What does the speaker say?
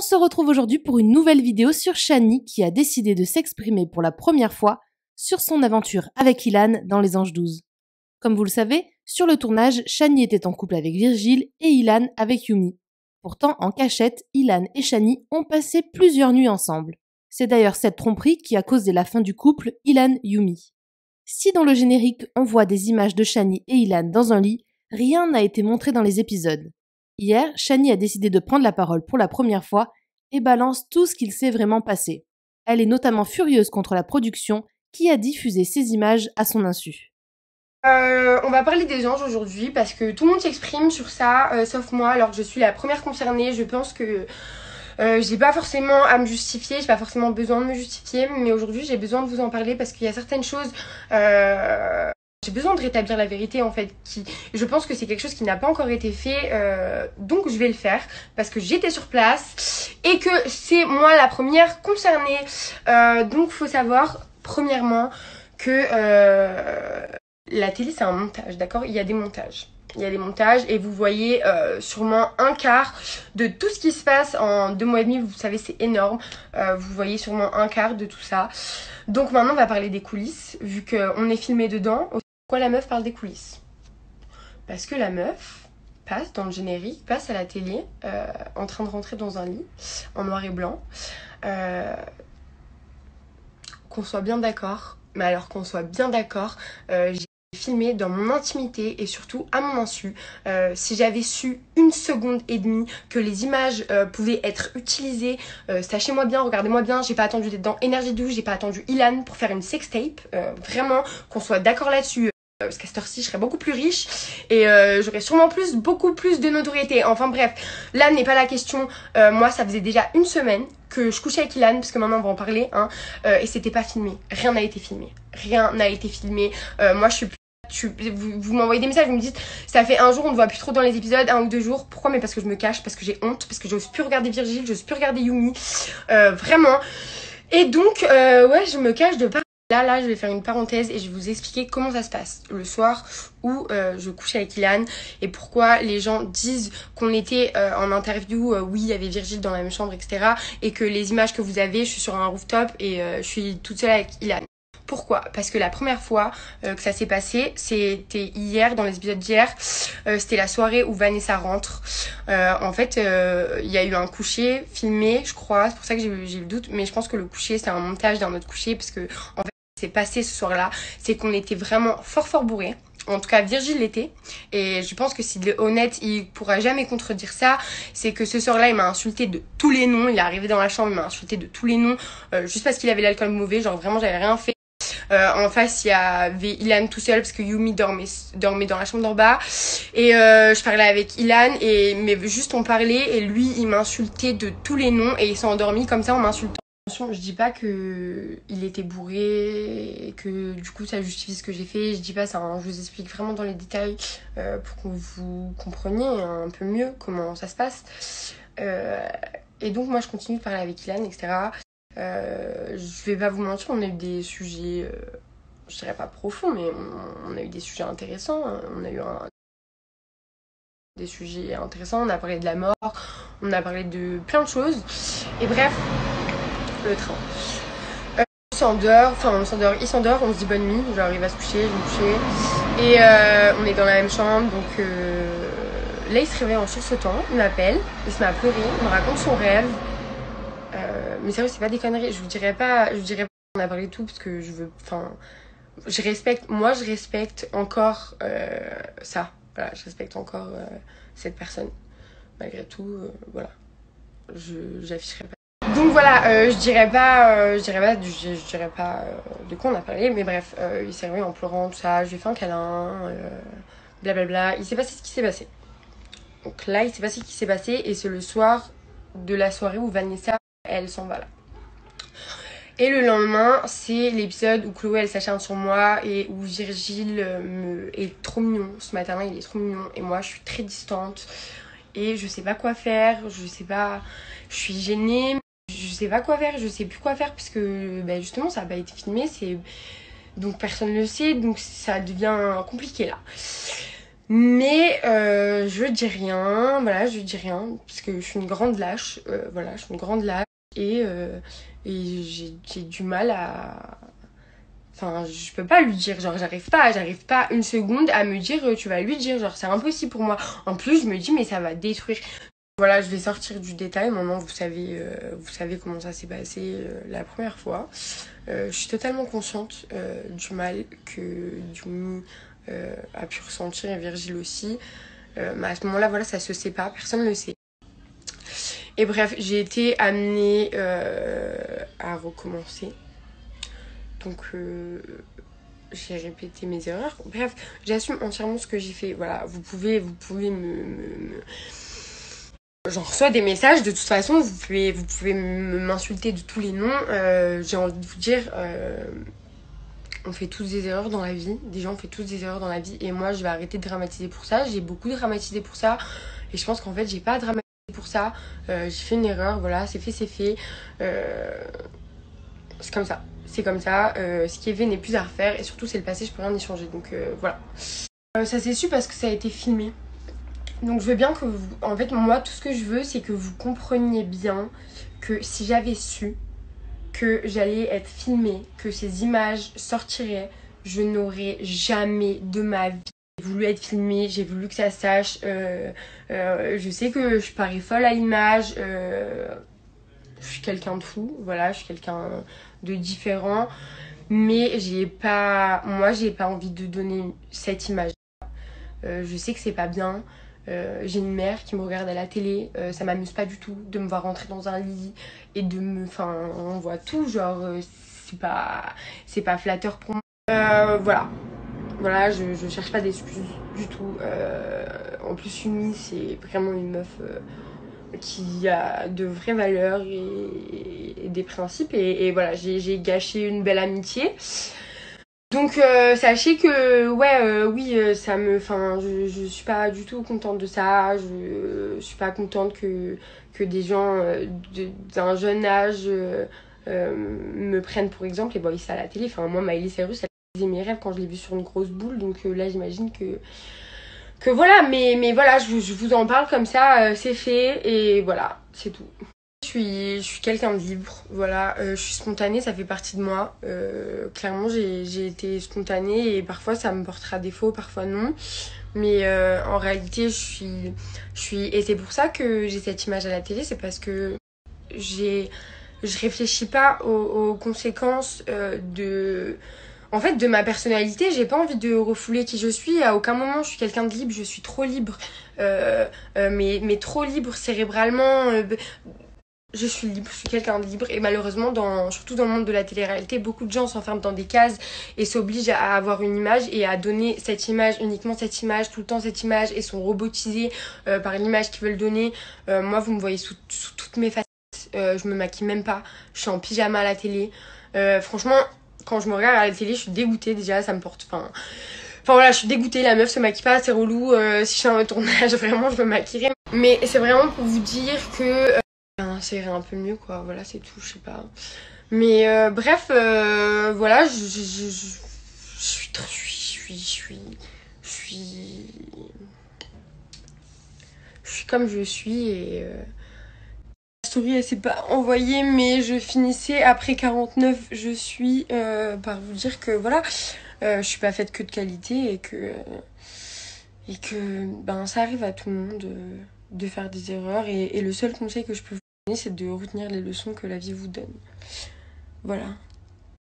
se retrouve aujourd'hui pour une nouvelle vidéo sur Shani qui a décidé de s'exprimer pour la première fois sur son aventure avec Ilan dans Les Anges 12. Comme vous le savez, sur le tournage, Shani était en couple avec Virgile et Ilan avec Yumi. Pourtant, en cachette, Ilan et Shani ont passé plusieurs nuits ensemble. C'est d'ailleurs cette tromperie qui a causé la fin du couple Ilan-Yumi. Si dans le générique on voit des images de Shani et Ilan dans un lit, rien n'a été montré dans les épisodes. Hier, Shani a décidé de prendre la parole pour la première fois et balance tout ce qu'il s'est vraiment passé. Elle est notamment furieuse contre la production qui a diffusé ces images à son insu. On va parler des anges aujourd'hui parce que tout le monde s'exprime sur ça, sauf moi, alors que je suis la première concernée. Je pense que j'ai pas forcément à me justifier, j'ai pas forcément besoin de me justifier, mais aujourd'hui j'ai besoin de vous en parler parce qu'il y a certaines choses... j'ai besoin de rétablir la vérité en fait, je pense que c'est quelque chose qui n'a pas encore été fait, donc je vais le faire parce que j'étais sur place et que c'est moi la première concernée. Donc faut savoir premièrement que la télé c'est un montage, d'accord? Il y a des montages. Il y a des montages et vous voyez sûrement un quart de tout ce qui se passe en 2 mois et demi. Vous savez, c'est énorme. Vous voyez sûrement un quart de tout ça. Donc maintenant, on va parler des coulisses, vu qu'on est filmé dedans. Pourquoi la meuf parle des coulisses? Parce que la meuf passe dans le générique, passe à la télé, en train de rentrer dans un lit, en noir et blanc. Qu'on soit bien d'accord, mais alors qu'on soit bien d'accord, j'ai filmé dans mon intimité et surtout à mon insu. Si j'avais su 1 seconde et demie que les images pouvaient être utilisées, sachez-moi bien, regardez-moi bien, j'ai pas attendu d'être dans Énergie 12, j'ai pas attendu Ilan pour faire une sextape, vraiment qu'on soit d'accord là-dessus. Parce qu'à cette heure-ci, je serais beaucoup plus riche et j'aurais sûrement beaucoup plus de notoriété. Enfin bref, là n'est pas la question. Moi, ça faisait déjà 1 semaine que je couchais avec Ilan, parce que maintenant on va en parler, hein, et c'était pas filmé. Rien n'a été filmé. Rien n'a été filmé. Moi, je suis plus... Vous m'envoyez des messages, vous me dites ça fait 1 jour, on ne voit plus trop dans les épisodes, 1 ou 2 jours. Pourquoi? Mais parce que je me cache, parce que j'ai honte, parce que j'ose plus regarder Virgile, j'ose plus regarder Yumi. Vraiment. Et donc, ouais, je me cache de pas. Là, je vais faire une parenthèse et je vais vous expliquer comment ça se passe le soir où je couche avec Ilan et pourquoi les gens disent qu'on était en interview, oui, il y avait Virgile dans la même chambre, etc. Et que les images que vous avez, je suis sur un rooftop et je suis toute seule avec Ilan. Pourquoi? Parce que la première fois que ça s'est passé, c'était hier, dans les épisodes d'hier, c'était la soirée où Vanessa rentre. En fait, il y a eu un coucher filmé, je crois, c'est pour ça que j'ai le doute, mais je pense que le coucher, c'est un montage d'un autre coucher, parce que, en fait, c'est passé ce soir-là, c'est qu'on était vraiment fort bourrés. En tout cas, Virgile l'était. Et je pense que s'il est honnête, il pourra jamais contredire ça. C'est que ce soir-là, il m'a insulté de tous les noms. Il est arrivé dans la chambre, il m'a insulté de tous les noms. Juste parce qu'il avait l'alcool mauvais. Genre vraiment, j'avais rien fait. En face, il y avait Ilan tout seul parce que Yumi dormait dans la chambre d'en bas. Et je parlais avec Ilan, mais juste on parlait. Et lui, il m'insultait de tous les noms. Et il s'est endormi comme ça en m'insultant. Je dis pas que il était bourré et que du coup ça justifie ce que j'ai fait, je dis pas ça, hein. Je vous explique vraiment dans les détails pour que vous compreniez un peu mieux comment ça se passe. Et donc moi je continue de parler avec Ilan, etc. Je vais pas vous mentir, on a eu des sujets, je dirais pas profonds, mais on a eu des sujets intéressants, on a eu des sujets intéressants, on a parlé de la mort, on a parlé de plein de choses, et bref, le train. On s'endort, il s'endort, on se dit bonne nuit, genre il va se coucher, je vais me coucher. Et on est dans la même chambre, donc là il se réveille en sursautant, il m'appelle, il se met à pleurer, il me raconte son rêve. Mais sérieux, c'est pas des conneries, je dirais pas qu'on a parlé de tout parce que je veux, enfin, je respecte encore ça, voilà, je respecte encore cette personne. Malgré tout, voilà, j'afficherai pas. Donc voilà, je dirais pas de quoi on a parlé, mais bref, il s'est réveillé en pleurant, tout ça, je lui ai fait un câlin, blablabla, il s'est passé ce qui s'est passé. Donc là, il s'est passé ce qui s'est passé, et c'est le soir de la soirée où Vanessa, elle s'en va là. Et le lendemain, c'est l'épisode où Chloé, elle s'acharne sur moi, et où Virgile est trop mignon. Ce matin-là, il est trop mignon, et moi, je suis très distante, et je sais pas quoi faire, je suis gênée. Je sais pas quoi faire, je sais plus quoi faire parce que justement ça a pas été filmé, donc personne ne le sait, donc ça devient compliqué là. Mais je dis rien, voilà, je dis rien, parce que je suis une grande lâche, voilà, je suis une grande lâche et j'ai du mal à... Enfin, je peux pas lui dire, genre j'arrive pas une seconde à me dire tu vas lui dire, genre c'est impossible pour moi. En plus, je me dis mais ça va détruire. Voilà, je vais sortir du détail, maintenant vous savez comment ça s'est passé la première fois. Je suis totalement consciente du mal que Dioumi a pu ressentir et Virgile aussi. Mais à ce moment-là, voilà, ça se sait pas, personne ne le sait. Et bref, j'ai été amenée à recommencer. Donc j'ai répété mes erreurs. Bref, j'assume entièrement ce que j'ai fait. Voilà, vous pouvez J'en reçois des messages, de toute façon, vous pouvez m'insulter de tous les noms. J'ai envie de vous dire, on fait tous des erreurs dans la vie. Des gens font tous des erreurs dans la vie. Et moi, je vais arrêter de dramatiser pour ça. J'ai beaucoup dramatisé pour ça. Et je pense qu'en fait, j'ai pas dramatisé pour ça. J'ai fait une erreur, voilà, c'est fait, c'est fait. C'est comme ça. C'est comme ça. Ce qui est fait n'est plus à refaire. Et surtout, c'est le passé, je peux rien y changer. Donc voilà. Ça s'est su parce que ça a été filmé. Donc je veux bien que vous... En fait, moi, tout ce que je veux, c'est que vous compreniez bien que si j'avais su que j'allais être filmée, que ces images sortiraient, je n'aurais jamais de ma vie voulu être filmée, j'ai voulu que ça sache. Je sais que je parais folle à l'image. Je suis quelqu'un de fou, voilà, je suis quelqu'un de différent. Mais moi, j'ai pas envie de donner cette image. Je sais que c'est pas bien. J'ai une mère qui me regarde à la télé, ça m'amuse pas du tout de me voir rentrer dans un lit et de me... Enfin, on voit tout, genre, c'est pas flatteur pour moi. Voilà. Voilà, je cherche pas d'excuses du tout. En plus, Yumi, c'est vraiment une meuf qui a de vraies valeurs et des principes. Et voilà, j'ai gâché une belle amitié. Donc sachez que oui ça me enfin je suis pas du tout contente de ça, je suis pas contente que des gens d'un jeune âge me prennent pour exemple et voient ça à la télé. Enfin moi Miley Cyrus elle faisait mes rêves quand je l'ai vue sur une grosse boule, donc là j'imagine que voilà, mais voilà, je vous en parle comme ça, c'est fait et voilà, c'est tout. Je suis quelqu'un de libre, voilà, je suis spontanée, ça fait partie de moi. Clairement, j'ai été spontanée et parfois ça me portera défaut, parfois non. Mais en réalité, et c'est pour ça que j'ai cette image à la télé, c'est parce que je réfléchis pas aux conséquences en fait, de ma personnalité. J'ai pas envie de refouler qui je suis. À aucun moment, je suis quelqu'un de libre, je suis trop libre. Mais trop libre cérébralement. Je suis libre, je suis quelqu'un de libre et malheureusement, surtout dans le monde de la télé-réalité, beaucoup de gens s'enferment dans des cases et s'obligent à avoir une image et à donner cette image, uniquement cette image, tout le temps cette image et sont robotisés par l'image qu'ils veulent donner. Moi, vous me voyez sous toutes mes facettes, je me maquille même pas, je suis en pyjama à la télé. Franchement, quand je me regarde à la télé, je suis dégoûtée déjà, ça me porte... Enfin voilà, je suis dégoûtée, la meuf se maquille pas, c'est relou. Si je suis en tournage, vraiment, je me maquillerai. Mais c'est vraiment pour vous dire que... ça irait un peu mieux quoi, voilà c'est tout, je sais pas. Mais bref, voilà, je suis comme je suis et la story elle s'est pas envoyée mais je finissais après 49, je suis par vous dire que voilà, je suis pas faite que de qualité et que ben ça arrive à tout le monde de faire des erreurs et le seul conseil que je peux vous donner c'est de retenir les leçons que la vie vous donne. Voilà.